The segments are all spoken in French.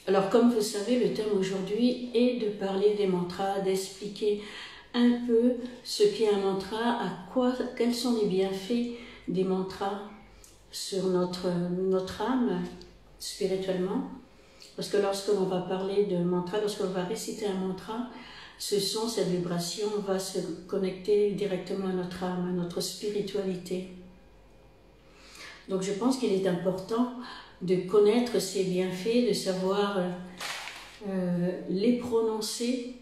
Alors, comme vous savez, le thème aujourd'hui est de parler des mantras, d'expliquer un peu ce qu'est un mantra, quels sont les bienfaits des mantras sur notre âme, spirituellement. Parce que lorsque l'on va parler de mantra, lorsqu'on va réciter un mantra, ce son, cette vibration va se connecter directement à notre âme, à notre spiritualité. Donc je pense qu'il est important de connaître ces bienfaits, de savoir les prononcer,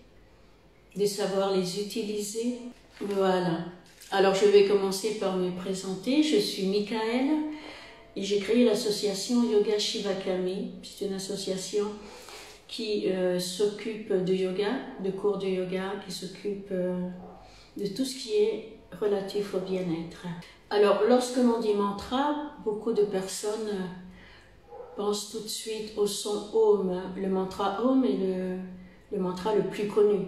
de savoir les utiliser. Voilà. Alors je vais commencer par me présenter. Je suis Michaël et j'ai créé l'association Yoga Shivakami. C'est une association qui s'occupe de yoga, de cours de yoga, qui s'occupe de tout ce qui est relatif au bien-être. Alors lorsque l'on dit mantra, beaucoup de personnes pensent tout de suite au son Om. Le mantra Om est le mantra le plus connu.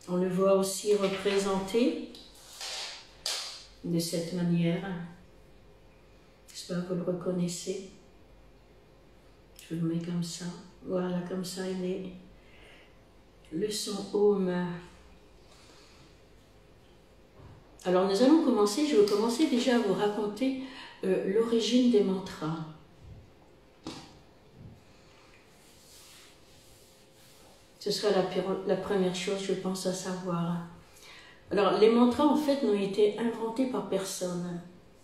On le voit aussi représenté de cette manière. J'espère que vous le reconnaissez. Je le mets comme ça. Voilà, comme ça il est. Le son Om. Alors nous allons commencer, je vais commencer déjà à vous raconter l'origine des mantras. Ce sera la première chose, je pense, à savoir. Alors, les mantras, en fait, n'ont été inventés par personne.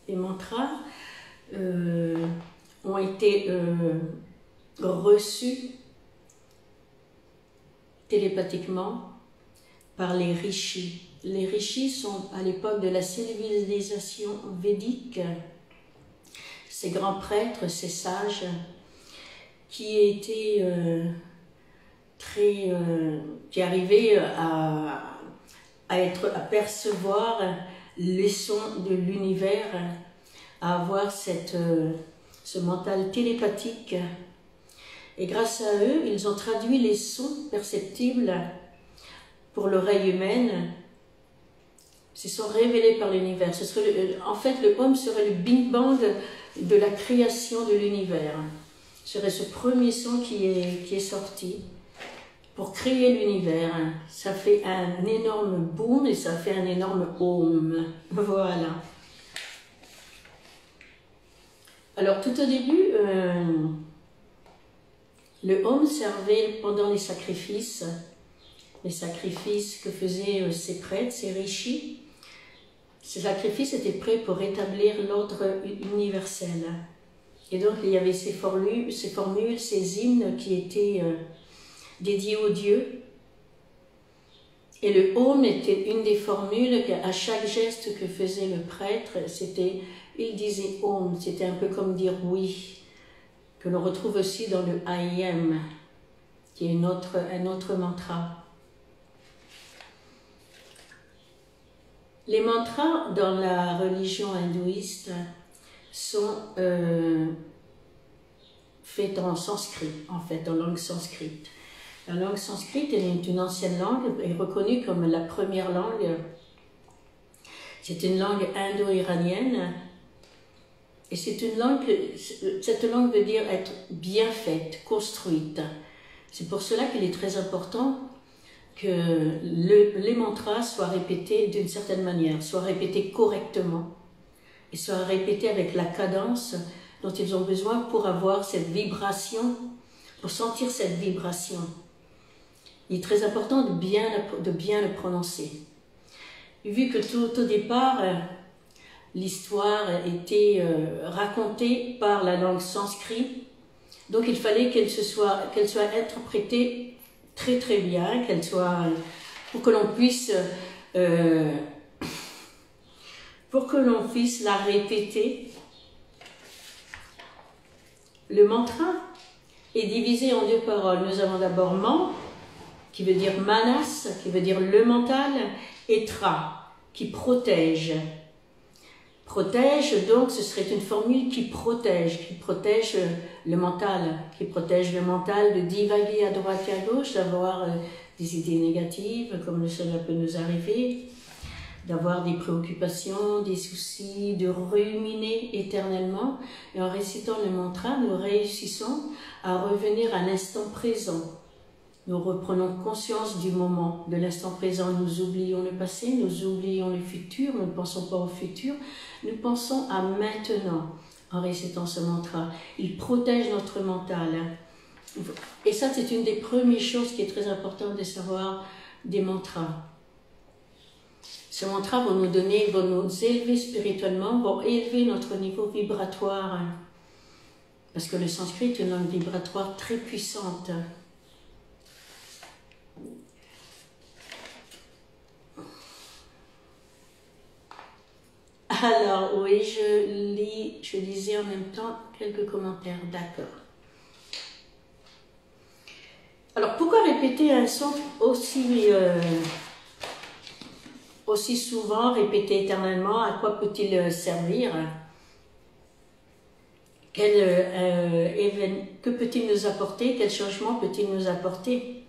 Les mantras ont été reçus télépathiquement par les rishis. Les rishis sont à l'époque de la civilisation védique, ces grands prêtres, ces sages, qui étaient qui arrivaient à percevoir les sons de l'univers, à avoir ce mental télépathique. Et grâce à eux, ils ont traduit les sons perceptibles pour l'oreille humaine. Ils sont révélés par l'univers. En fait, le Om serait le Big Bang de la création de l'univers. Ce serait ce premier son qui est sorti pour créer l'univers. Ça fait un énorme boom et ça fait un énorme Om. Voilà. Alors, tout au début, le Om servait pendant les sacrifices que faisaient ces prêtres, ces rishis. Ces sacrifices étaient prêts pour établir l'ordre universel. Et donc, il y avait ces formules, ces hymnes qui étaient dédiés aux dieux. Et le Om était une des formules qu'à chaque geste que faisait le prêtre, il disait Om, c'était un peu comme dire oui, que l'on retrouve aussi dans le I am, qui est un autre mantra. Les mantras dans la religion hindouiste sont faits en sanskrit, en fait, en langue sanskrite. La langue sanskrite est une ancienne langue, est reconnue comme la première langue. C'est une langue indo-iranienne. Et c'est une langue, cette langue veut dire être bien faite, construite. C'est pour cela qu'il est très important que les mantras soient répétés d'une certaine manière, soient répétés correctement et soient répétés avec la cadence dont ils ont besoin pour avoir cette vibration, pour sentir cette vibration. Il est très important de bien le prononcer. Vu que tout au départ, l'histoire était racontée par la langue sanskrit, donc il fallait qu'elle soit interprétée très très bien, pour que l'on puisse la répéter. Le mantra est divisé en deux paroles. Nous avons d'abord man, qui veut dire manas, qui veut dire le mental, et tra, qui protège. Protège, donc, ce serait une formule qui protège le mental, de divaguer à droite et à gauche, d'avoir des idées négatives, comme cela peut nous arriver, d'avoir des préoccupations, des soucis, de ruminer éternellement. Et en récitant le mantra, nous réussissons à revenir à l'instant présent. Nous reprenons conscience du moment, de l'instant présent. Nous oublions le passé, nous oublions le futur, nous ne pensons pas au futur, nous pensons à maintenant en récitant ce mantra. Il protège notre mental. Et ça, c'est une des premières choses qui est très importante de savoir des mantras. Ce mantra va nous donner, va nous élever spirituellement, va élever notre niveau vibratoire. Parce que le sanskrit est une langue vibratoire très puissante. Alors, oui, je lisais en même temps quelques commentaires, d'accord. Alors, pourquoi répéter un son aussi souvent, répété éternellement? À quoi peut-il servir? Que peut-il nous apporter? Quel changement peut-il nous apporter?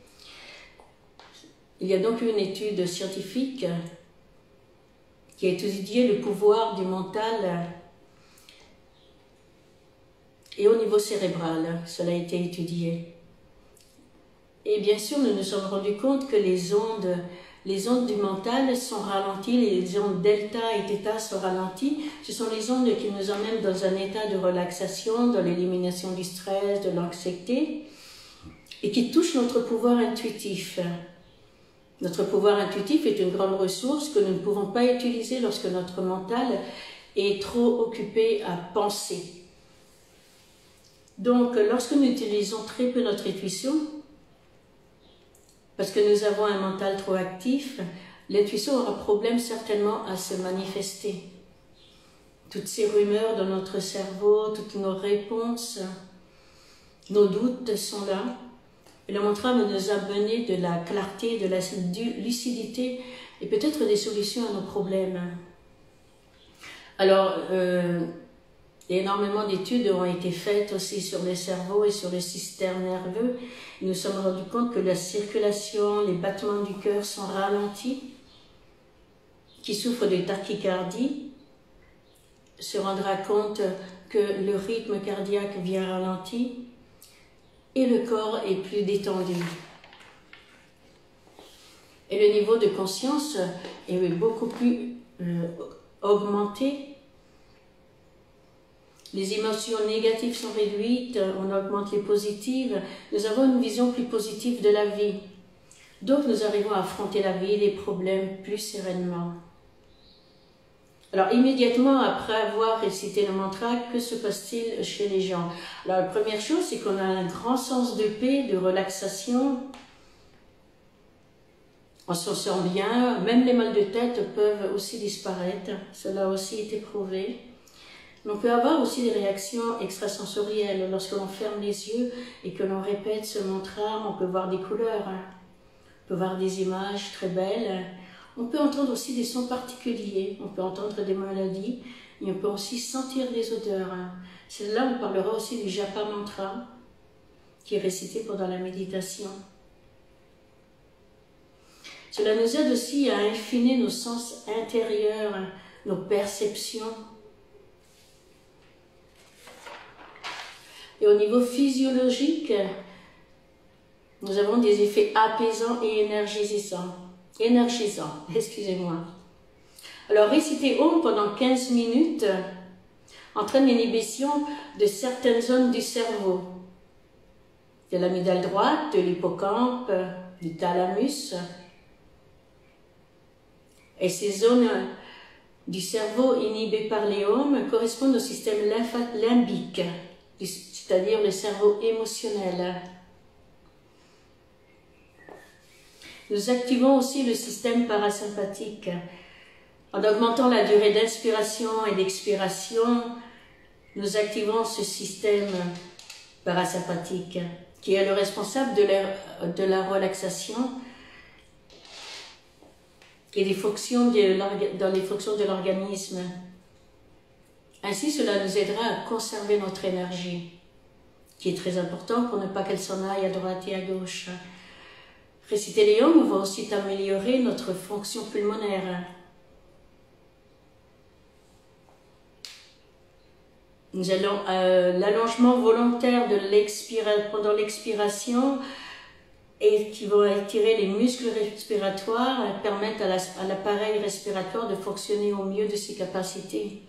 Il y a donc une étude scientifique qui a étudié le pouvoir du mental et au niveau cérébral. Cela a été étudié. Et bien sûr, nous nous sommes rendus compte que les ondes du mental sont ralenties, les ondes delta et theta sont ralenties. Ce sont les ondes qui nous emmènent dans un état de relaxation, dans l'élimination du stress, de l'anxiété, et qui touchent notre pouvoir intuitif. Notre pouvoir intuitif est une grande ressource que nous ne pouvons pas utiliser lorsque notre mental est trop occupé à penser. Donc, lorsque nous utilisons très peu notre intuition, parce que nous avons un mental trop actif, l'intuition aura problème certainement à se manifester. Toutes ces rumeurs dans notre cerveau, toutes nos réponses, nos doutes sont là. Et le mantra nous a donné de la clarté, de la lucidité et peut-être des solutions à nos problèmes. Alors, énormément d'études ont été faites aussi sur le cerveau et sur le système nerveux. Nous nous sommes rendus compte que la circulation, les battements du cœur sont ralentis. Qui souffre de tachycardie se rendra compte que le rythme cardiaque vient ralenti et le corps est plus détendu. Et le niveau de conscience est beaucoup plus augmenté. Les émotions négatives sont réduites, on augmente les positives. Nous avons une vision plus positive de la vie. Donc nous arrivons à affronter la vie, les problèmes plus sereinement. Alors immédiatement après avoir récité le mantra, que se passe-t-il chez les gens? Alors la première chose, c'est qu'on a un grand sens de paix, de relaxation. On se sent bien, même les mal de tête peuvent aussi disparaître. Cela a aussi été prouvé. On peut avoir aussi des réactions extrasensorielles. Lorsque l'on ferme les yeux et que l'on répète ce mantra, on peut voir des couleurs, on peut voir des images très belles. On peut entendre aussi des sons particuliers, on peut entendre des mélodies, et on peut aussi sentir des odeurs. C'est là où on parlera aussi du japa mantra, qui est récité pendant la méditation. Cela nous aide aussi à affiner nos sens intérieurs, nos perceptions. Et au niveau physiologique, nous avons des effets apaisants et énergisants, excusez-moi. Alors, réciter Om pendant 15 minutes entraîne l'inhibition de certaines zones du cerveau, de l'amygdale droite, de l'hippocampe, du thalamus. Et ces zones du cerveau inhibées par les Om correspondent au système limbique, c'est-à-dire le cerveau émotionnel. Nous activons aussi le système parasympathique. En augmentant la durée d'inspiration et d'expiration, nous activons ce système parasympathique qui est le responsable de la relaxation et des fonctions dans les fonctions de l'organisme. Ainsi, cela nous aidera à conserver notre énergie, qui est très important pour ne pas qu'elle s'en aille à droite et à gauche. Réciter les Om va aussi améliorer notre fonction pulmonaire. Nous allons l'allongement volontaire de pendant l'expiration et qui vont étirer les muscles respiratoires et permettre à l'appareil respiratoire de fonctionner au mieux de ses capacités.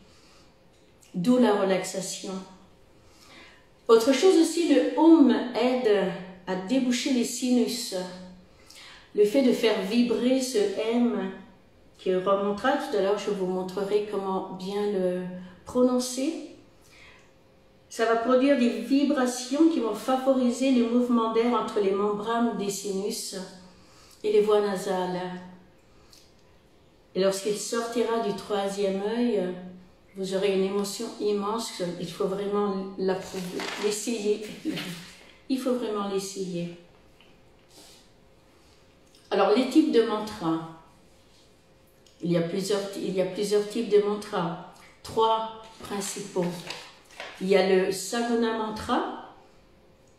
D'où la relaxation. Autre chose aussi, le Om aide à déboucher les sinus. Le fait de faire vibrer ce M qui remontera tout à l'heure, je vous montrerai comment bien le prononcer. Ça va produire des vibrations qui vont favoriser les mouvements d'air entre les membranes des sinus et les voies nasales. Et lorsqu'il sortira du troisième œil, vous aurez une émotion immense. Il faut vraiment l'essayer. Il faut vraiment l'essayer. Alors, les types de mantras. Il y a plusieurs types de mantras. 3 principaux. Il y a le Saguna Mantra,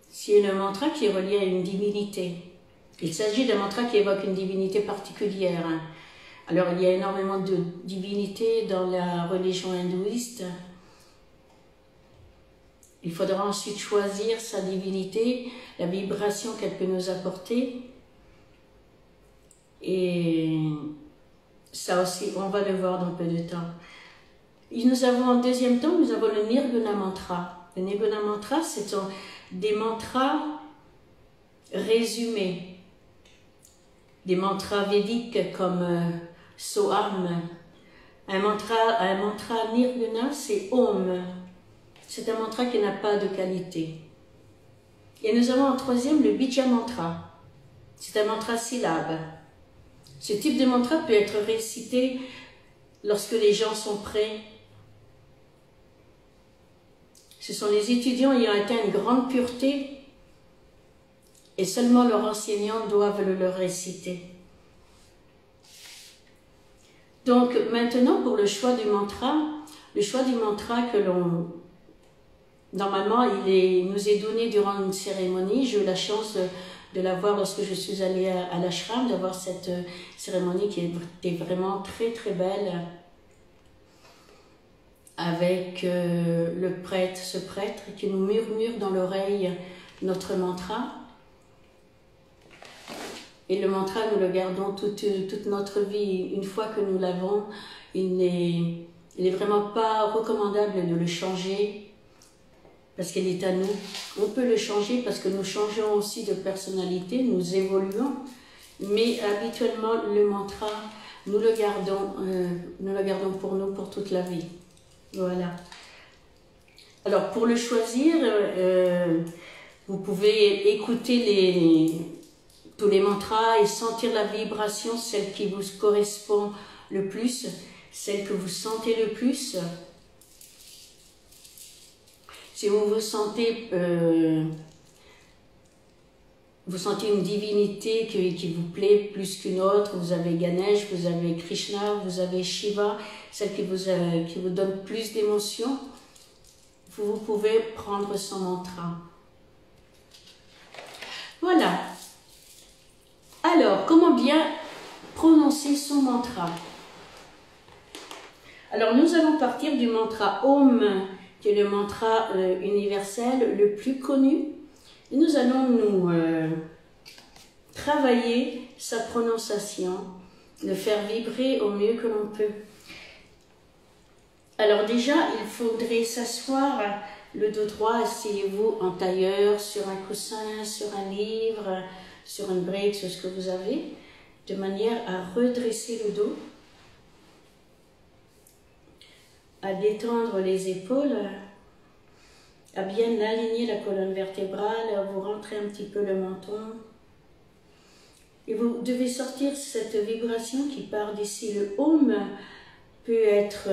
c'est le mantra qui est relié à une divinité. Il s'agit d'un mantra qui évoque une divinité particulière. Alors, il y a énormément de divinités dans la religion hindouiste. Il faudra ensuite choisir sa divinité, la vibration qu'elle peut nous apporter. Et ça aussi, on va le voir dans peu de temps. Nous avons en deuxième temps, nous avons le Nirguna Mantra. Le Nirguna Mantra, ce sont des mantras résumés. Des mantras védiques comme Soham. Un mantra Nirguna, c'est Om. C'est un mantra qui n'a pas de qualité. Et nous avons en troisième le Bija Mantra. C'est un mantra syllabe. Ce type de mantra peut être récité lorsque les gens sont prêts. Ce sont les étudiants ayant atteint une grande pureté et seulement leurs enseignants doivent le réciter. Donc maintenant pour le choix du mantra que l'on... Normalement il nous est donné durant une cérémonie. J'ai eu la chance de la voir lorsque je suis allée à l'ashram, d'avoir cette cérémonie qui était vraiment très très belle. Avec ce prêtre qui nous murmure dans l'oreille notre mantra. Et le mantra, nous le gardons toute notre vie. Une fois que nous l'avons, il n'est vraiment pas recommandable de le changer parce qu'il est à nous. On peut le changer parce que nous changeons aussi de personnalité, nous évoluons. Mais habituellement, le mantra, nous le gardons pour nous pour toute la vie. Voilà. Alors, pour le choisir, vous pouvez écouter tous les mantras et sentir la vibration, celle qui vous correspond le plus, celle que vous sentez le plus. Si vous sentez une divinité qui vous plaît plus qu'une autre, vous avez Ganesh, vous avez Krishna, vous avez Shiva, celle qui vous donne plus d'émotion, vous pouvez prendre son mantra. Voilà. Alors, comment bien prononcer son mantra? Alors, nous allons partir du mantra Om, qui est le mantra universel le plus connu. Et nous allons travailler sa prononciation, le faire vibrer au mieux que l'on peut. Alors déjà, il faudrait s'asseoir le dos droit, asseyez-vous en tailleur, sur un coussin, sur un livre, sur une brique, sur ce que vous avez, de manière à redresser le dos, à détendre les épaules, à bien aligner la colonne vertébrale, à vous rentrer un petit peu le menton. Et vous devez sortir cette vibration qui part d'ici. Le Om peut être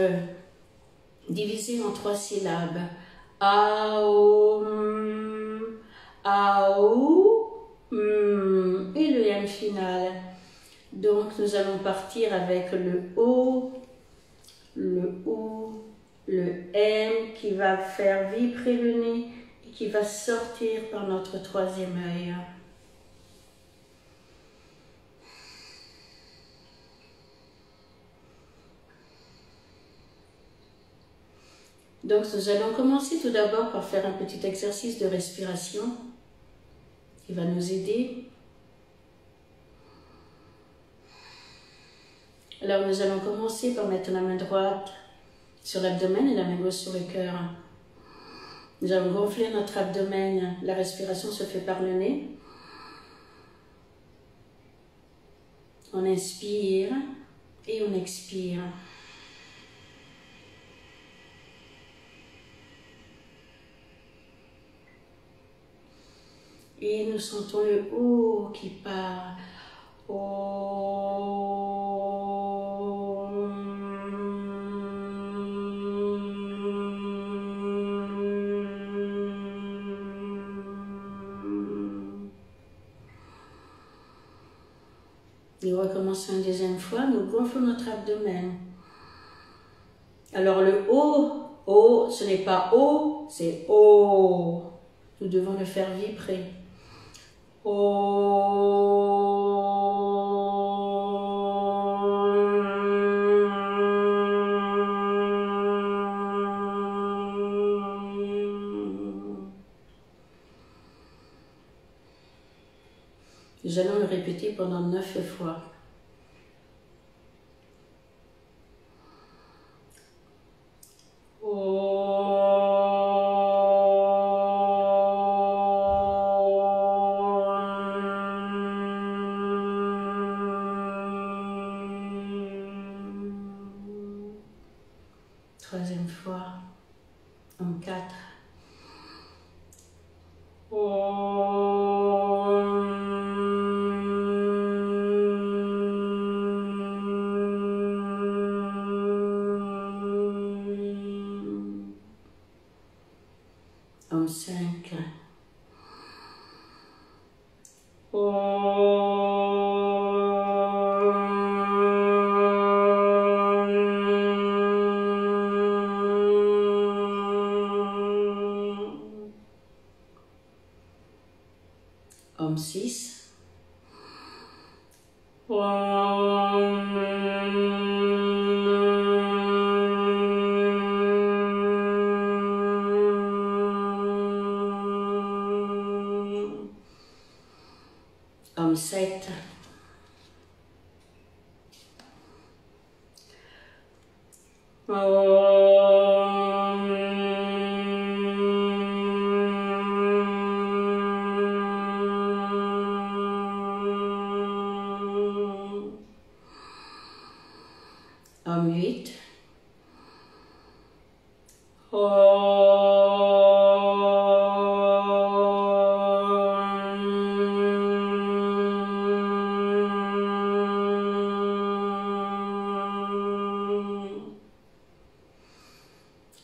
divisé en 3 syllabes. Aum, Aum, et le M final. Donc nous allons partir avec le O, le OU, le M qui va faire vibrer le nez et qui va sortir par notre troisième œil. Donc nous allons commencer tout d'abord par faire un petit exercice de respiration qui va nous aider. Alors nous allons commencer par mettre la main droite sur l'abdomen et la main gauche sur le cœur. Nous allons gonfler notre abdomen. La respiration se fait par le nez. On inspire et on expire. Et nous sentons le haut qui part. Et on recommence une deuxième fois, nous gonflons notre abdomen. Alors le haut, ce n'est pas haut, c'est haut. Nous devons le faire vibrer. Nous allons le répéter pendant 9 fois. Troisième fois, en 4. En 5. En 6. En 7. En 8.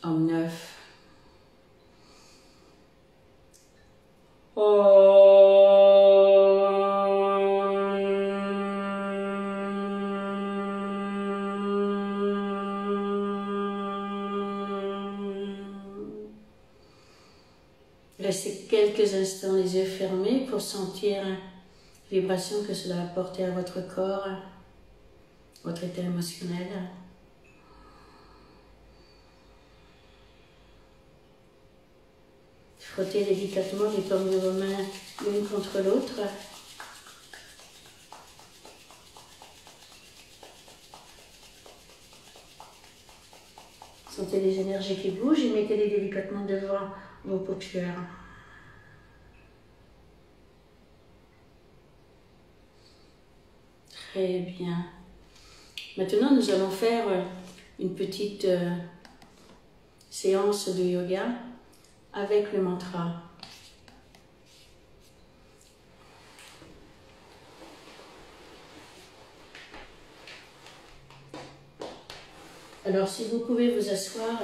En 9. Restez quelques instants les yeux fermés pour sentir la vibration que cela va apporter à votre corps, votre état émotionnel. Frottez délicatement les paumes de vos mains l'une contre l'autre. Sentez les énergies qui bougent et mettez-les délicatement devant vos paupières. Très bien. Maintenant, nous allons faire une petite séance de yoga avec le mantra. Alors, si vous pouvez vous asseoir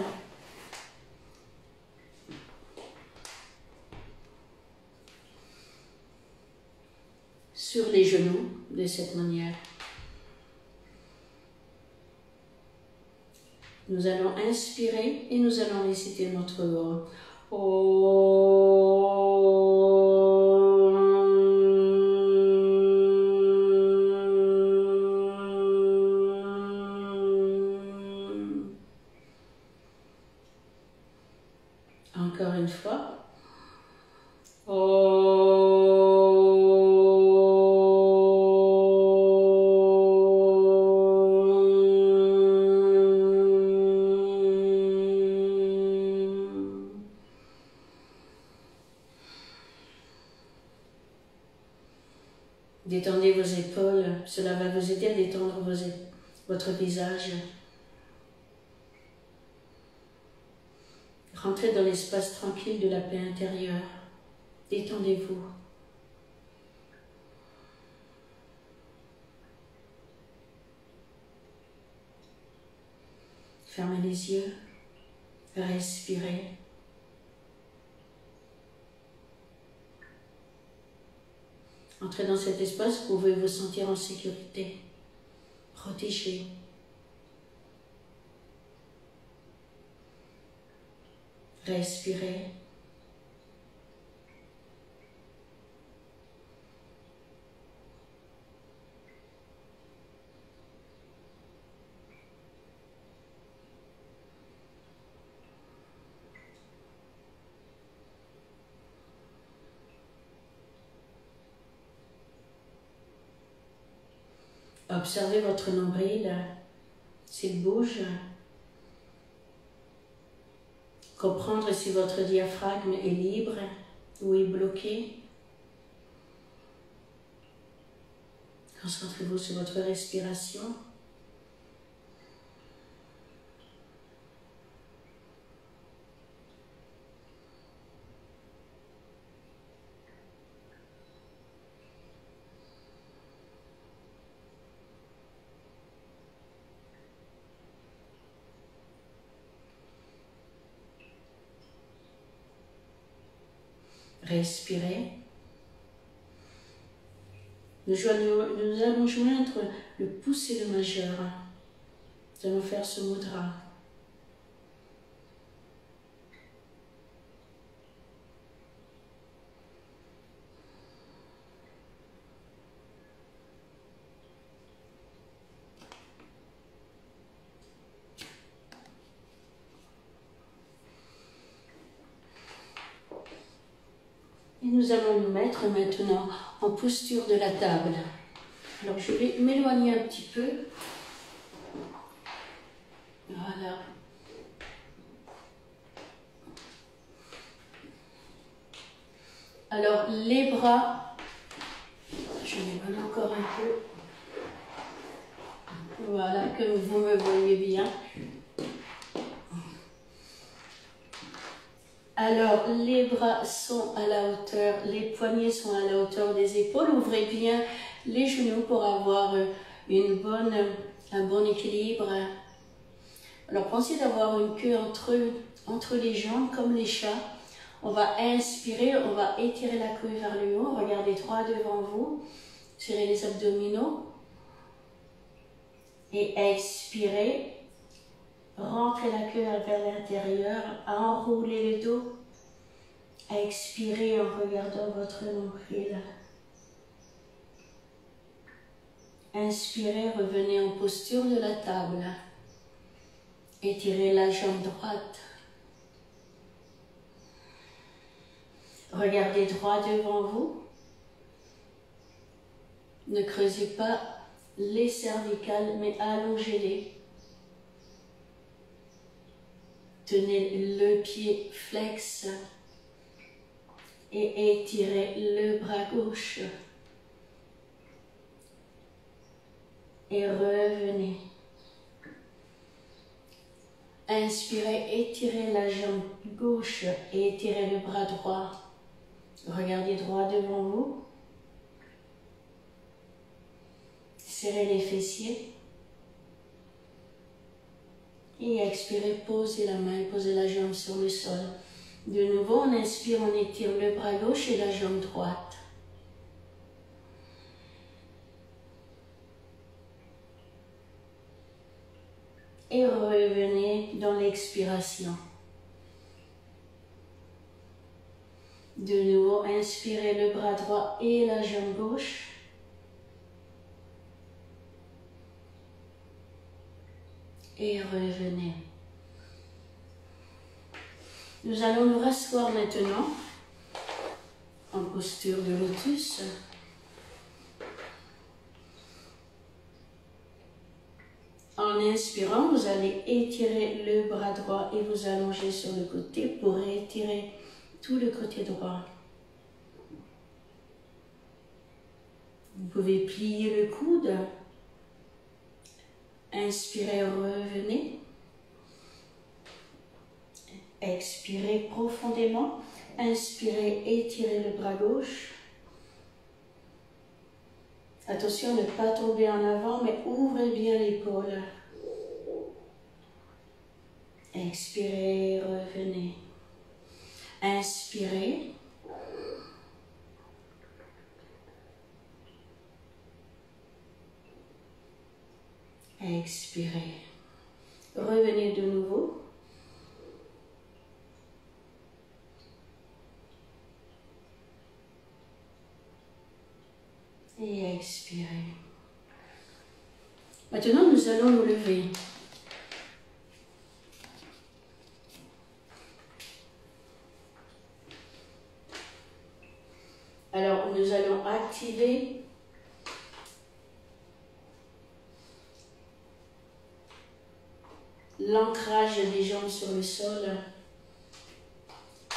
sur les genoux de cette manière. Nous allons inspirer et nous allons réciter notre voix. Détendez vos épaules, cela va vous aider à détendre votre visage. Rentrez dans l'espace tranquille de la paix intérieure. Détendez-vous. Fermez les yeux. Respirez. Entrez dans cet espace, vous pouvez vous sentir en sécurité, protégé. Respirez. Observez votre nombril, s'il bouge. Comprendre si votre diaphragme est libre ou est bloqué. Concentrez-vous sur votre respiration. Respirez. Nous allons joindre le pouce et le majeur. Nous allons faire ce mudra. Et nous allons nous mettre maintenant en posture de la table. Alors je vais m'éloigner un petit peu. Voilà. Alors les bras, je m'éloigne encore un peu. Voilà, que vous me voyez bien. Alors, les bras sont à la hauteur, les poignets sont à la hauteur des épaules. Ouvrez bien les genoux pour avoir un bon équilibre. Alors, pensez d'avoir une queue entre les jambes, comme les chats. On va inspirer, on va étirer la queue vers le haut. Regardez droit devant vous. Tirez les abdominaux. Et expirez. Rentrez la queue vers l'intérieur, enroulez le dos, expirez en regardant votre nombril. Inspirez, revenez en posture de la table. Étirez la jambe droite. Regardez droit devant vous. Ne creusez pas les cervicales, mais allongez-les. Tenez le pied flex et étirez le bras gauche. Et revenez. Inspirez, étirez la jambe gauche et étirez le bras droit. Regardez droit devant vous. Serrez les fessiers. Et expirez, posez la main, posez la jambe sur le sol. De nouveau, on inspire, on étire le bras gauche et la jambe droite. Et revenez dans l'expiration. De nouveau, inspirez le bras droit et la jambe gauche. Et revenez. Nous allons nous rasseoir maintenant en posture de lotus. En inspirant, vous allez étirer le bras droit et vous allonger sur le côté pour étirer tout le côté droit. Vous pouvez plier le coude. Inspirez, revenez. Expirez profondément. Inspirez, étirez le bras gauche. Attention à ne pas tomber en avant, mais ouvrez bien l'épaule. Expirez, revenez. Inspirez. Expirez. Revenez de nouveau. Et expirez. Maintenant, nous allons nous lever. Alors, nous allons activer l'ancrage des jambes sur le sol.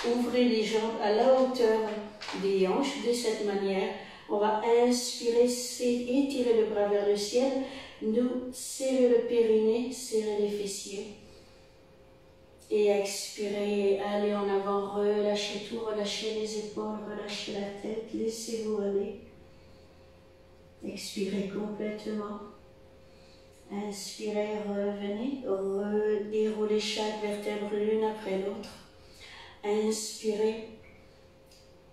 Ouvrez les jambes à la hauteur des hanches de cette manière. On va inspirer, étirer le bras vers le ciel. Nous serrer le périnée, serrer les fessiers. Et expirer, allez en avant, relâchez tout, relâchez les épaules, relâchez la tête, laissez-vous aller. Expirez complètement. Inspirez, revenez, redéroulez chaque vertèbre l'une après l'autre. Inspirez,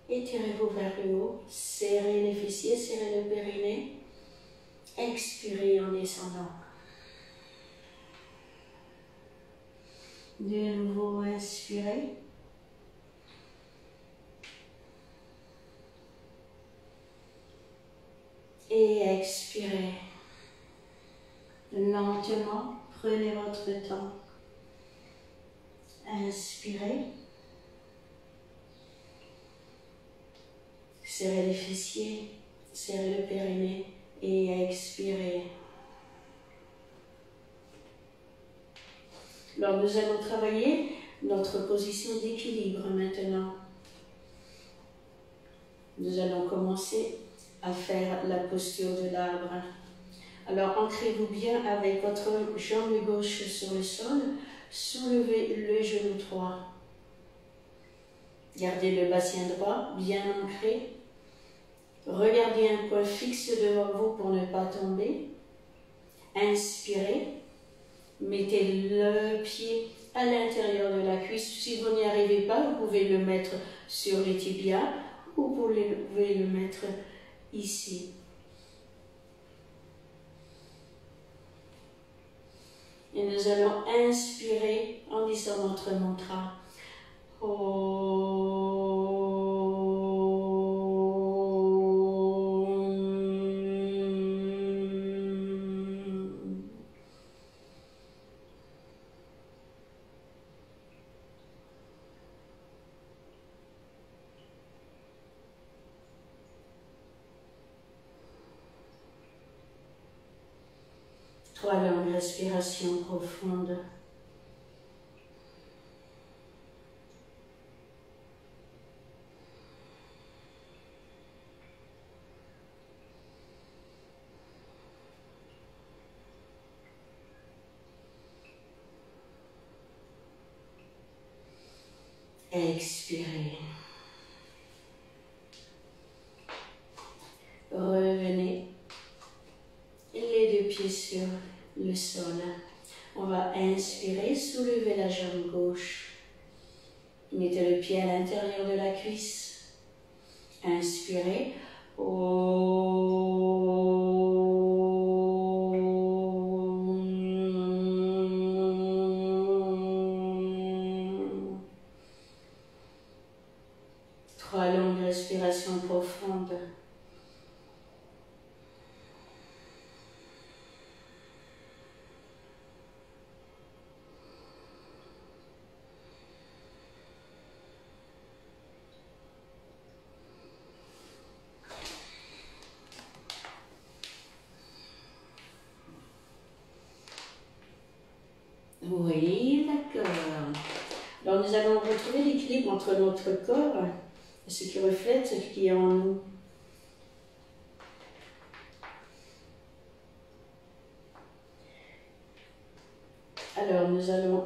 étirez-vous vers le haut, serrez les fessiers, serrez le périnée. Expirez en descendant. De nouveau, inspirez. Et expirez. Lentement, prenez votre temps. Inspirez. Serrez les fessiers, serrez le périnée et expirez. Alors nous allons travailler notre position d'équilibre maintenant. Nous allons commencer à faire la posture de l'arbre. Alors ancrez-vous bien avec votre jambe gauche sur le sol, soulevez le genou droit. Gardez le bassin droit bien ancré. Regardez un point fixe devant vous pour ne pas tomber. Inspirez. Mettez le pied à l'intérieur de la cuisse. Si vous n'y arrivez pas, vous pouvez le mettre sur les tibias ou vous pouvez le mettre ici. Et nous allons inspirer en disant notre mantra. Trois longues respirations profondes. Expirez. Revenez. Les deux pieds sur le sol. On va inspirer, soulever la jambe gauche. Mettez le pied à l'intérieur de la cuisse. Inspirez. Trois longues respirations profondes. Oui, d'accord. Alors nous allons retrouver l'équilibre entre notre corps et ce qui reflète ce qui est en nous. nous allons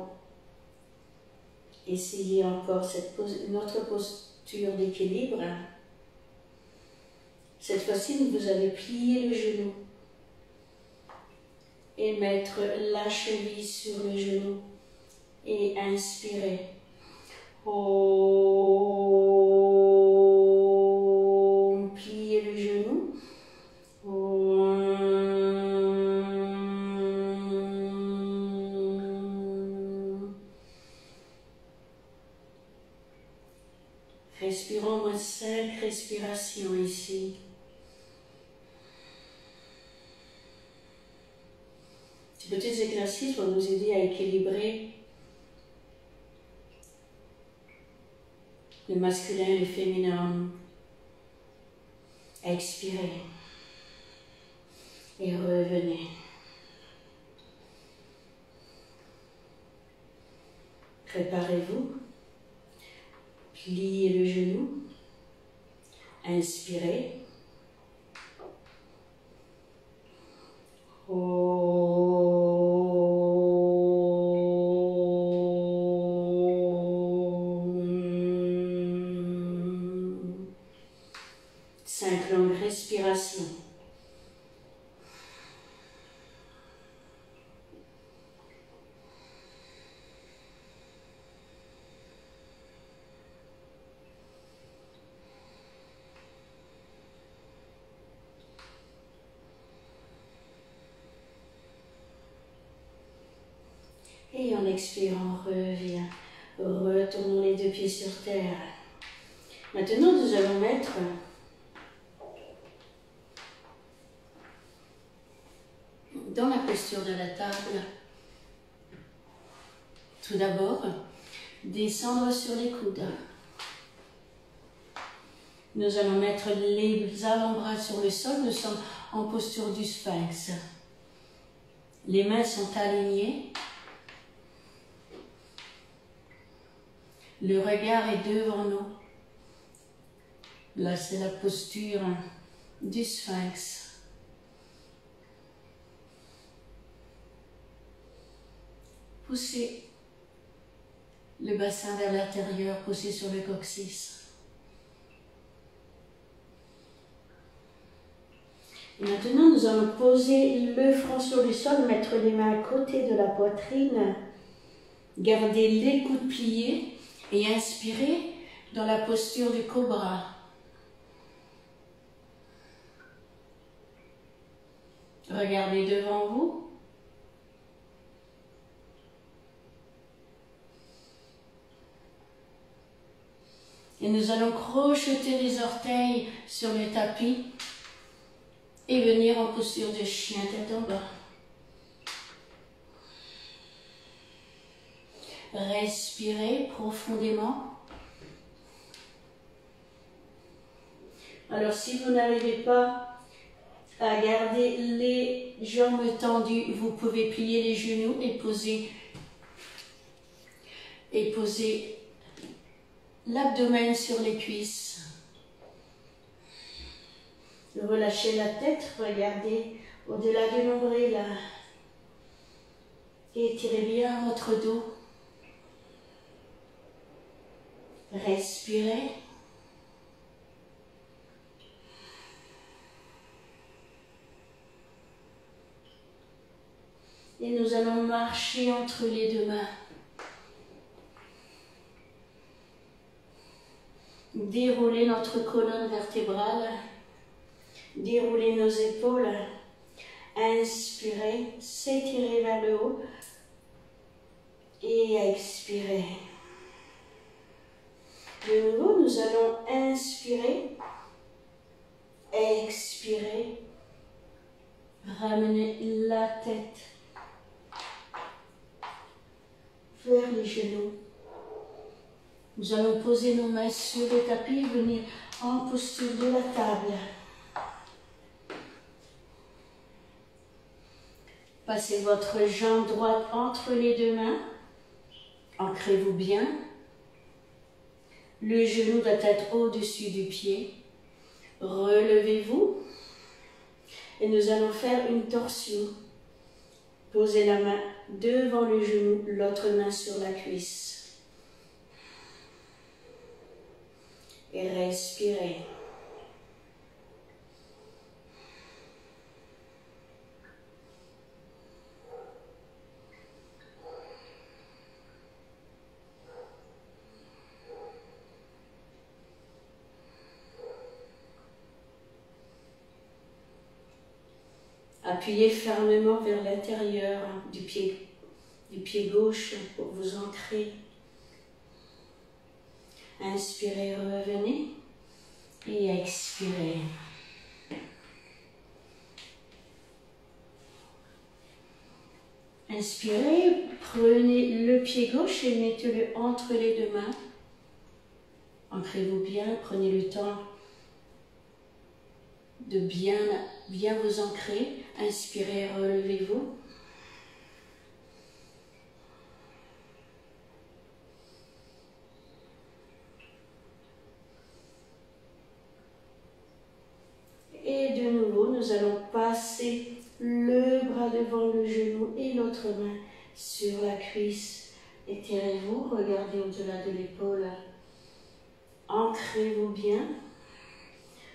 essayer encore notre posture d'équilibre. Cette fois-ci, vous allez plier le genou et mettre la cheville sur le genou et inspirer. Pliez le genou. Respirons moins 5 respirations ici. Ces petits exercices vont nous aider à équilibrer le masculin et le féminin. Expirez et revenez. Préparez-vous. Pliez le genou. Inspirez. Cinq longues respirations. Et en expirant, revient. Retournons les deux pieds sur terre. Maintenant, nous allons mettre dans la posture de la table. Tout d'abord, descendre sur les coudes. Nous allons mettre les avant-bras sur le sol. Nous sommes en posture du sphinx. Les mains sont alignées. Le regard est devant nous. Là, c'est la posture du sphinx. Poussez le bassin vers l'intérieur, poussez sur le coccyx. Et maintenant, nous allons poser le front sur le sol, mettre les mains à côté de la poitrine, garder les coudes pliés et inspirer dans la posture du cobra. Regardez devant vous. Et nous allons crocheter les orteils sur le tapis et venir en posture de chien tête en bas. Respirez profondément. Alors si vous n'arrivez pas à garder les jambes tendues, vous pouvez plier les genoux et poser l'abdomen sur les cuisses. Relâchez la tête, regardez au-delà du nombril. Étirez bien votre dos. Respirez. Et nous allons marcher entre les deux mains. Dérouler notre colonne vertébrale. Dérouler nos épaules. Inspirez, s'étirer vers le haut. Et expirez. De nouveau, nous allons inspirer, expirer, ramener la tête vers les genoux. Nous allons poser nos mains sur le tapis et venir en posture de la table. Passez votre jambe droite entre les deux mains. Ancrez-vous bien. Le genou doit être au-dessus du pied. Relevez-vous. Et nous allons faire une torsion. Posez la main devant le genou, l'autre main sur la cuisse. Et respirez. Appuyez fermement vers l'intérieur du pied gauche pour vous ancrer. Inspirez, revenez et expirez. Inspirez, prenez le pied gauche et mettez-le entre les deux mains. Ancrez-vous bien, prenez le temps de bien vous ancrer. Inspirez, relevez-vous. Et de nouveau, nous allons passer le bras devant le genou et l'autre main sur la cuisse. Étirez-vous, regardez au-delà de l'épaule. Ancrez-vous bien.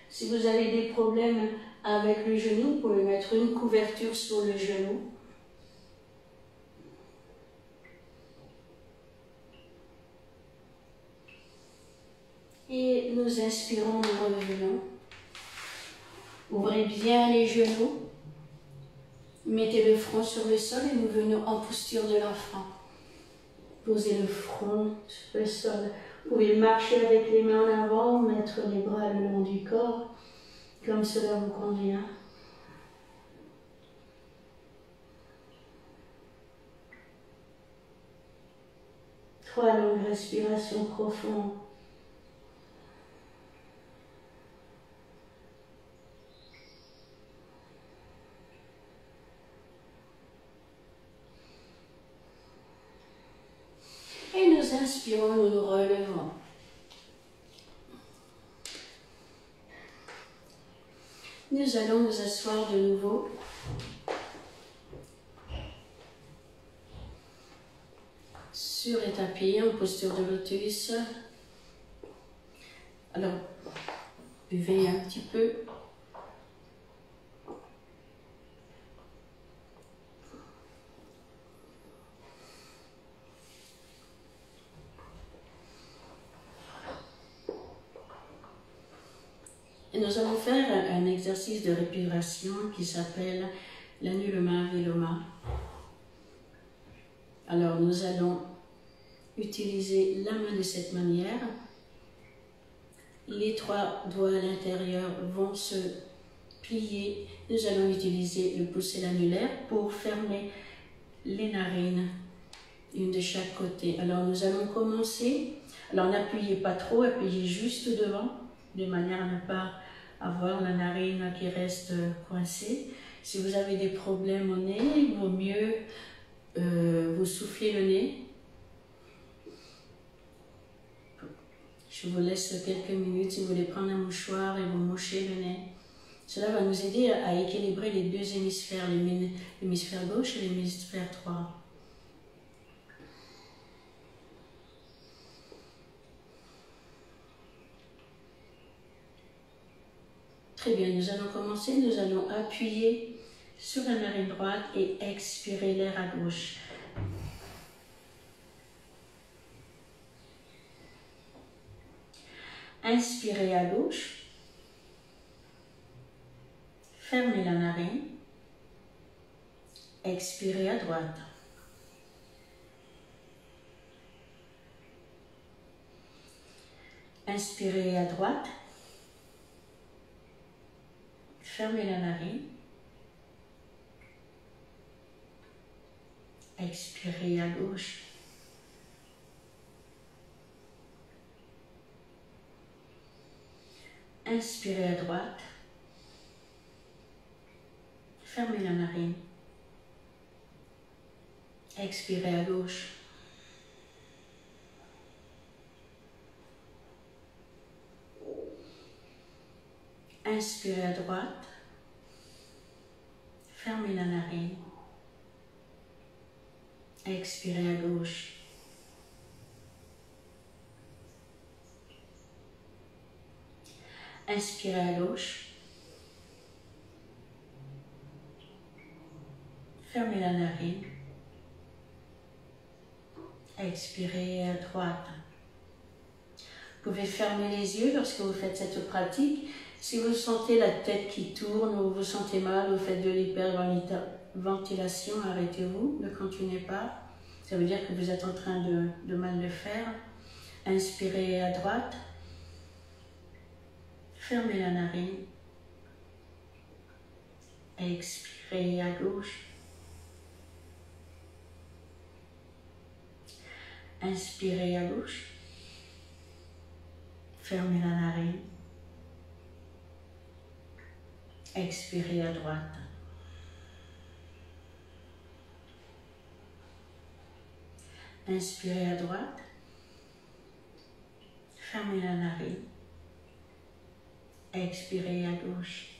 Si vous avez des problèmes avec le genou, vous pouvez mettre une couverture sur le genou. Et nous inspirons, nous revenons. Ouvrez bien les genoux. Mettez le front sur le sol et nous venons en posture de l'enfant. Posez le front sur le sol. Vous pouvez marcher avec les mains en avant, mettre les bras le long du corps, comme cela vous convient. Trois longues respirations profondes. Et nous inspirons, nous nous relevons. Nous allons nous asseoir de nouveau. Sur les tapis, en posture de lotus. Alors, buvez un petit peu. Et nous allons faire un exercice de respiration qui s'appelle l'Anuloma Viloma. Alors nous allons utiliser la main de cette manière. Les trois doigts à l'intérieur vont se plier. Nous allons utiliser le pouce et l'annulaire pour fermer les narines, une de chaque côté. Alors nous allons commencer. Alors n'appuyez pas trop, appuyez juste devant, de manière à ne pas avoir la narine qui reste coincée. Si vous avez des problèmes au nez, il vaut mieux vous souffler le nez. Je vous laisse quelques minutes si vous voulez prendre un mouchoir et vous moucher le nez. Cela va nous aider à équilibrer les deux hémisphères, l'hémisphère gauche et l'hémisphère droit. Très bien, nous allons commencer, nous allons appuyer sur la narine droite et expirer l'air à gauche. Inspirez à gauche, fermez la narine, expirez à droite. Inspirez à droite, fermez la narine, expirez à gauche. Inspirez à droite, fermez la narine, expirez à gauche. Inspirez à droite, fermez la narine, Expirez à gauche. Inspirez à gauche. Fermez la narine. Expirez à droite. Vous pouvez fermer les yeux lorsque vous faites cette pratique. Si vous sentez la tête qui tourne ou vous sentez mal, vous faites de l'hyperventilation, arrêtez-vous, ne continuez pas. Ça veut dire que vous êtes en train de mal le faire. Inspirez à droite. Fermez la narine. Expirez à gauche. Inspirez à gauche. Fermez la narine. Expirez à droite. Inspirez à droite. Fermez la narine. Expirez à gauche.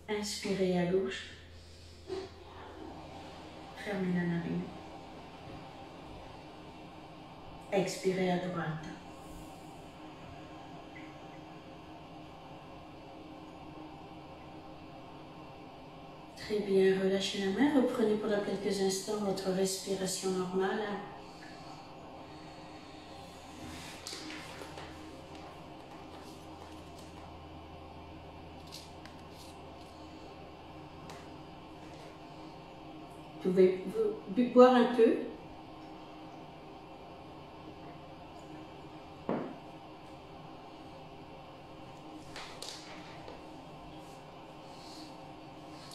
Inspirez à gauche. Fermez la narine. Expirez à droite. Très bien, relâchez la main, reprenez pendant quelques instants votre respiration normale. Vous pouvez boire un peu.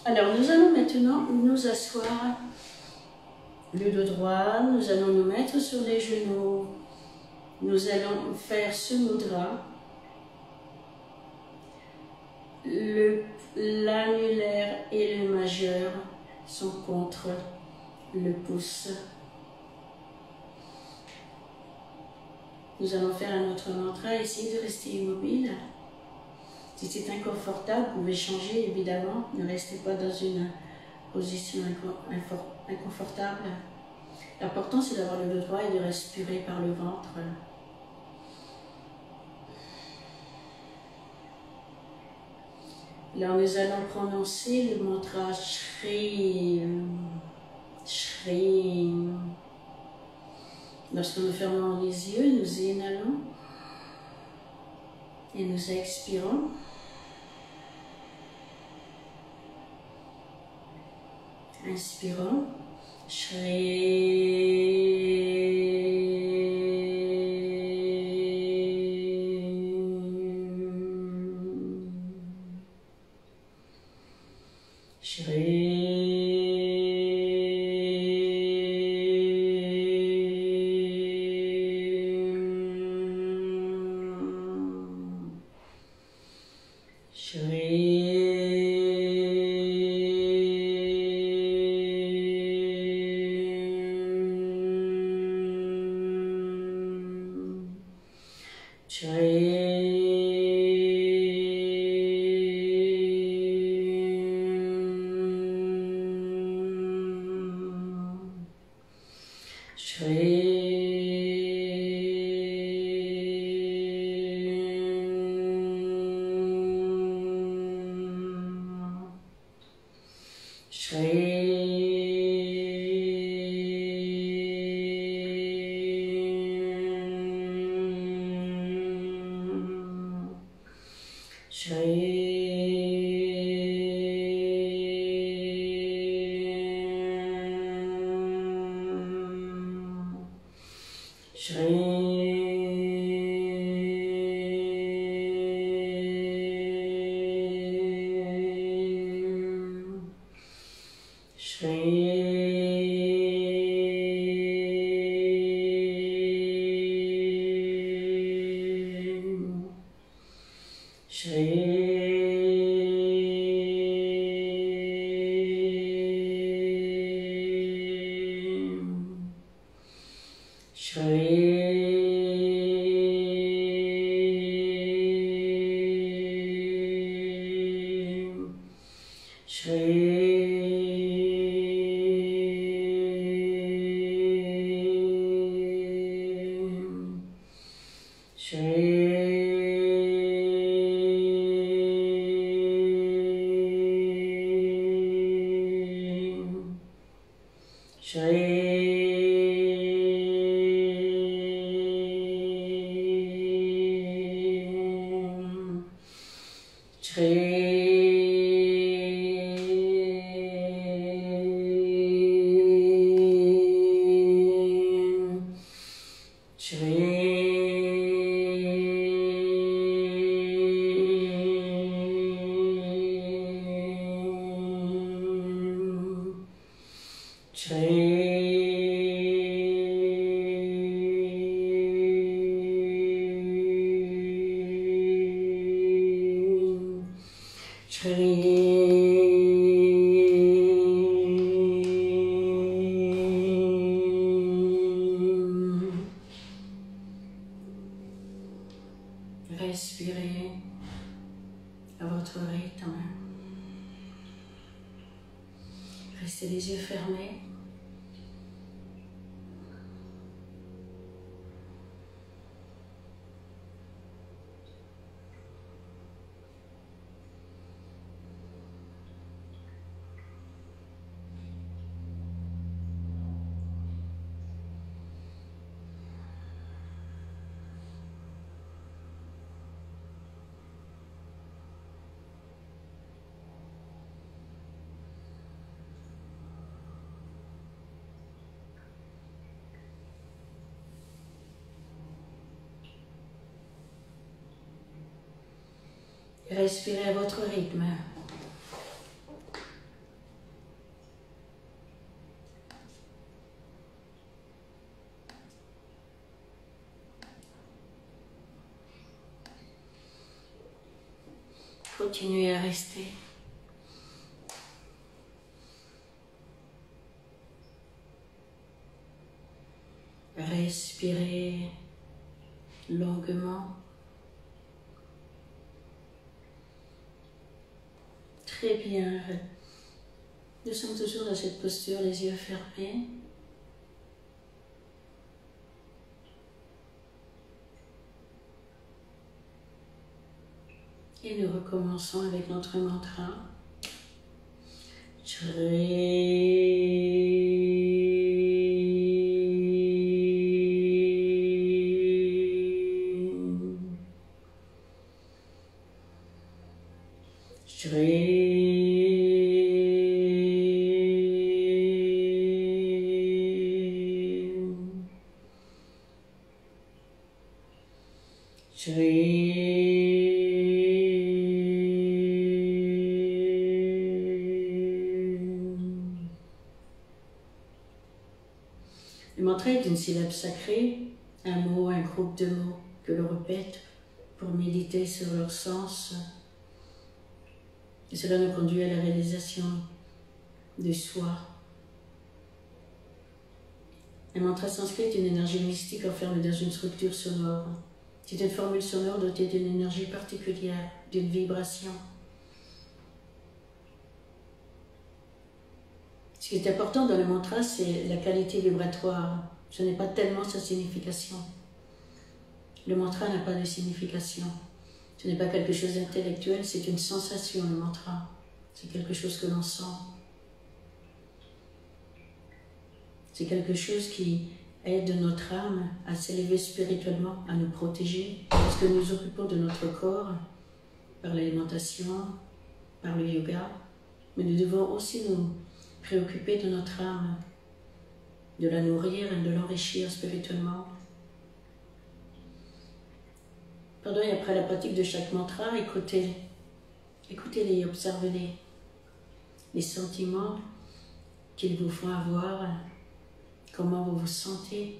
Alors, nous allons maintenant nous asseoir le dos droit, nous allons nous mettre sur les genoux, nous allons faire ce mudra. L'annulaire et le majeur sont contre le pouce. Nous allons faire un autre mantra, essayez de rester immobile. Si c'est inconfortable, vous pouvez changer évidemment, ne restez pas dans une position inconfortable. L'important c'est d'avoir le dos droit et de respirer par le ventre. Là, nous allons prononcer le mantra Shri. Shri. Lorsque nous fermons les yeux, nous inhalons et nous expirons. Inspirons. Respirez à votre rythme. Restez les yeux fermés. Respirez à votre rythme. Continuez à rester. Respirez longuement. Très bien. Nous sommes toujours dans cette posture, les yeux fermés. Et nous recommençons avec notre mantra. Le mantra est une syllabe sacrée, un mot, un groupe de mots que l'on répète pour méditer sur leur sens. Et cela nous conduit à la réalisation de soi. Un mantra sanskrit est une énergie mystique enfermée dans une structure sonore. C'est une formule sonore dotée d'une énergie particulière, d'une vibration. Ce qui est important dans le mantra, c'est la qualité vibratoire. Ce n'est pas tellement sa signification. Le mantra n'a pas de signification. Ce n'est pas quelque chose d'intellectuel, c'est une sensation, le mantra. C'est quelque chose que l'on sent. C'est quelque chose qui aide notre âme à s'élever spirituellement, à nous protéger, parce que nous nous occupons de notre corps par l'alimentation, par le yoga, mais nous devons aussi nous préoccuper de notre âme, de la nourrir et de l'enrichir spirituellement. Pendant et après la pratique de chaque mantra, écoutez-les, observez-les, les sentiments qu'ils vous font avoir, comment vous vous sentez.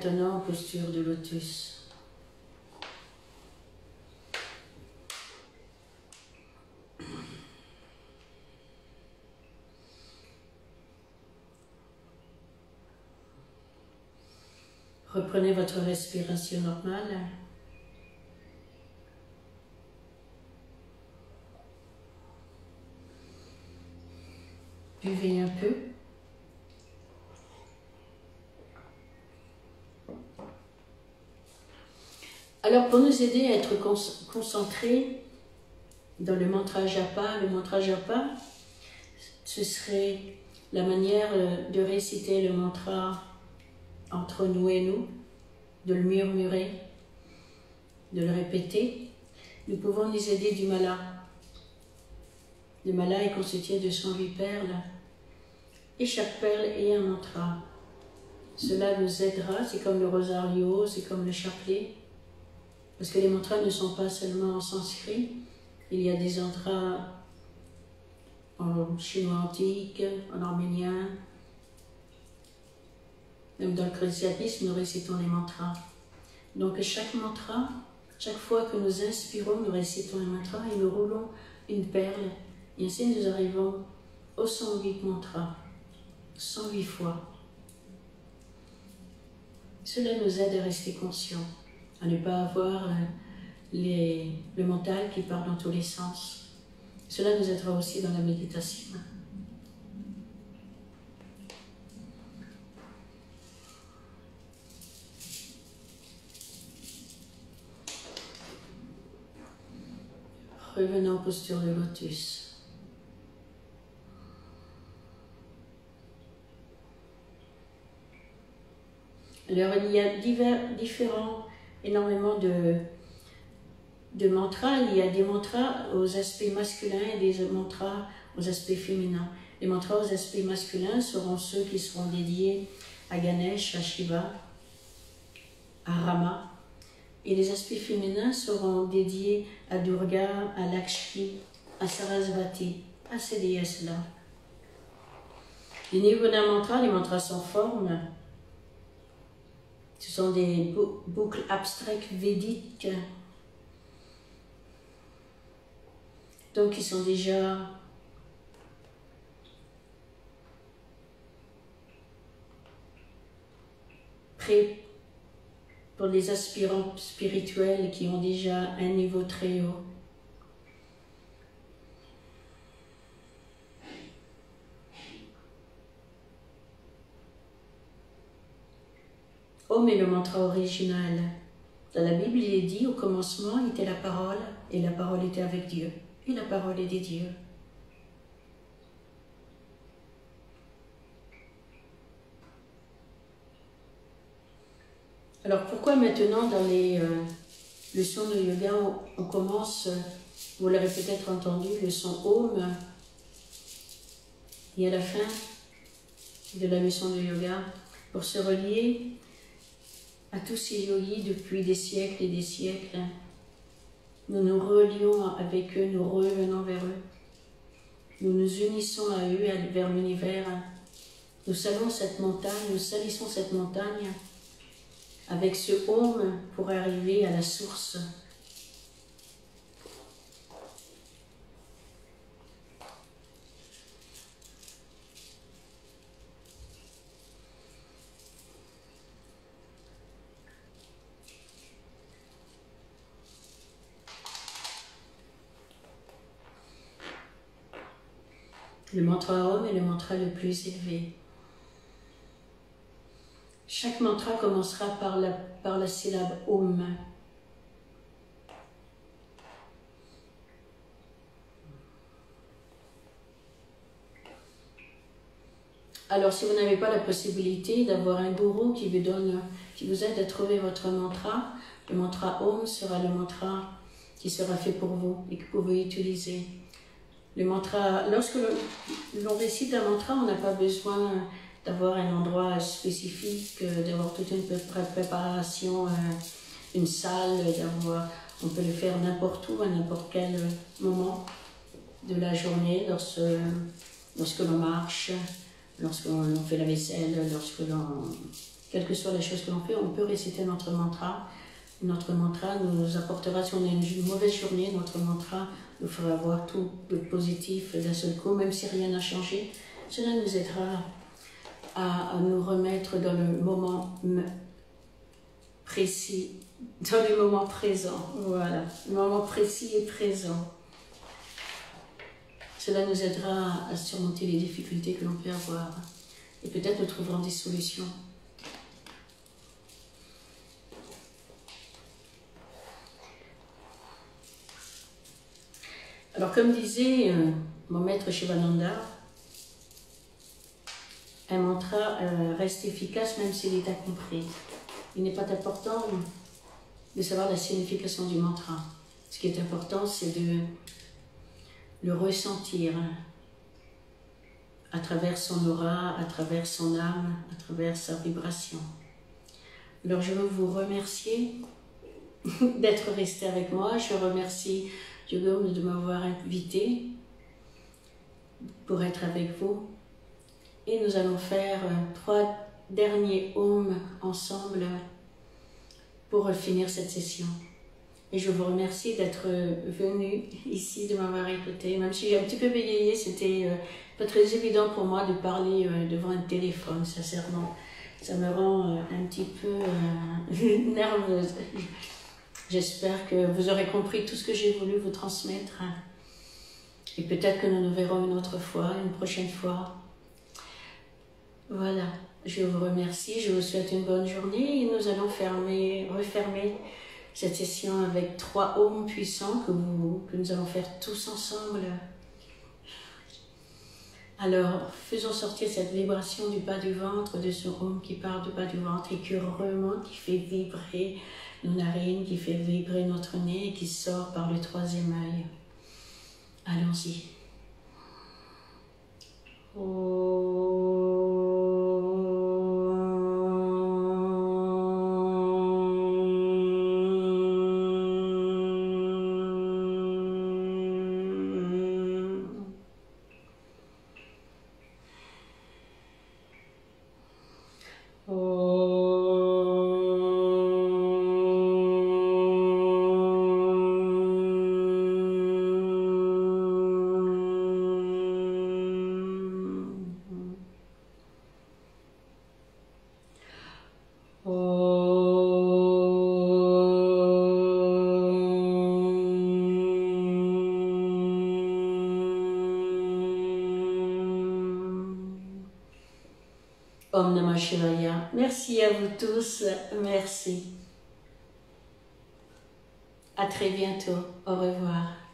maintenant en posture de lotus. Reprenez votre respiration normale. Buvez un peu. Alors, pour nous aider à être concentrés dans le mantra japa, ce serait la manière de réciter le mantra entre nous et nous, de le murmurer, de le répéter. Nous pouvons nous aider du mala. Le mala est constitué de 108 perles et chaque perle est un mantra. Cela nous aidera, c'est comme le rosario, c'est comme le chapelet. Parce que les mantras ne sont pas seulement en sanskrit, il y a des mantras en chinois antique, en arménien. Même dans le christianisme, nous récitons les mantras. Donc chaque mantra, chaque fois que nous inspirons, nous récitons un mantra et nous roulons une perle. Et ainsi nous arrivons aux 108 mantras, 108 fois. Cela nous aide à rester conscients, à ne pas avoir le mental qui part dans tous les sens. Cela nous aidera aussi dans la méditation. Revenons en posture de lotus. Alors il y a énormément de mantras. Il y a des mantras aux aspects masculins et des mantras aux aspects féminins. Les mantras aux aspects masculins seront ceux qui seront dédiés à Ganesh, à Shiva, à Rama. Et les aspects féminins seront dédiés à Durga, à Lakshmi, à Sarasvati, à ces déesses-là. Au niveau d'un mantra, les mantras sont formes. Ce sont des boucles abstraites védiques. Donc, ils sont déjà prêts pour les aspirants spirituels qui ont déjà un niveau très haut. Om est le mantra original. Dans la Bible, il est dit, au commencement était la parole, et la parole était avec Dieu, et la parole est des dieux. Alors pourquoi maintenant dans les leçons de yoga, on commence, vous l'aurez peut-être entendu, le son Om, et à la fin de la leçon de yoga, pour se relier à tous ces yogis depuis des siècles et des siècles. Nous nous relions avec eux, nous revenons vers eux. Nous nous unissons à eux, vers l'univers. Nous saluons cette montagne, nous salissons cette montagne avec ce Om pour arriver à la source. Le mantra Om est le mantra le plus élevé. Chaque mantra commencera par la syllabe Om. Alors, si vous n'avez pas la possibilité d'avoir un gourou qui vous aide à trouver votre mantra, le mantra Om sera le mantra qui sera fait pour vous et que vous pouvez utiliser. Le mantra, lorsque l'on récite un mantra, on n'a pas besoin d'avoir un endroit spécifique, d'avoir toute une préparation, une salle, on peut le faire n'importe où, à n'importe quel moment de la journée, lorsque l'on marche, lorsque l'on fait la vaisselle, lorsque l'on quelle que soit la chose que l'on fait, on peut réciter notre mantra. Notre mantra nous apportera, si on a une mauvaise journée, notre mantra nous fera voir tout le positif d'un seul coup, même si rien n'a changé. Cela nous aidera à nous remettre dans le moment précis, dans le moment présent. Voilà, le moment précis et présent. Cela nous aidera à surmonter les difficultés que l'on peut avoir. Et peut-être nous trouverons des solutions. Alors, comme disait mon maître Shivananda, un mantra reste efficace même s'il est incompris. Il n'est pas important de savoir la signification du mantra. Ce qui est important, c'est de le ressentir à travers son aura, à travers son âme, à travers sa vibration. Alors, je veux vous remercier d'être resté avec moi. Je remercie Yogom de m'avoir invité pour être avec vous. Et nous allons faire 3 derniers Om ensemble pour finir cette session. Et je vous remercie d'être venu ici, de m'avoir écouté. Même si j'ai un petit peu bégayé, c'était pas très évident pour moi de parler devant un téléphone, sincèrement. Ça me rend un petit peu nerveuse. J'espère que vous aurez compris tout ce que j'ai voulu vous transmettre. Et peut-être que nous nous verrons une autre fois, une prochaine fois. Voilà, je vous remercie, je vous souhaite une bonne journée et nous allons refermer cette session avec 3 Om puissants que nous allons faire tous ensemble. Alors, faisons sortir cette vibration du bas du ventre, de ce Om qui part du bas du ventre et qui remonte, qui fait vibrer nos narines, qui fait vibrer notre nez et qui sort par le 3e œil. Allons-y. Om Namah Shivaya. Merci à vous tous. Merci. À très bientôt. Au revoir.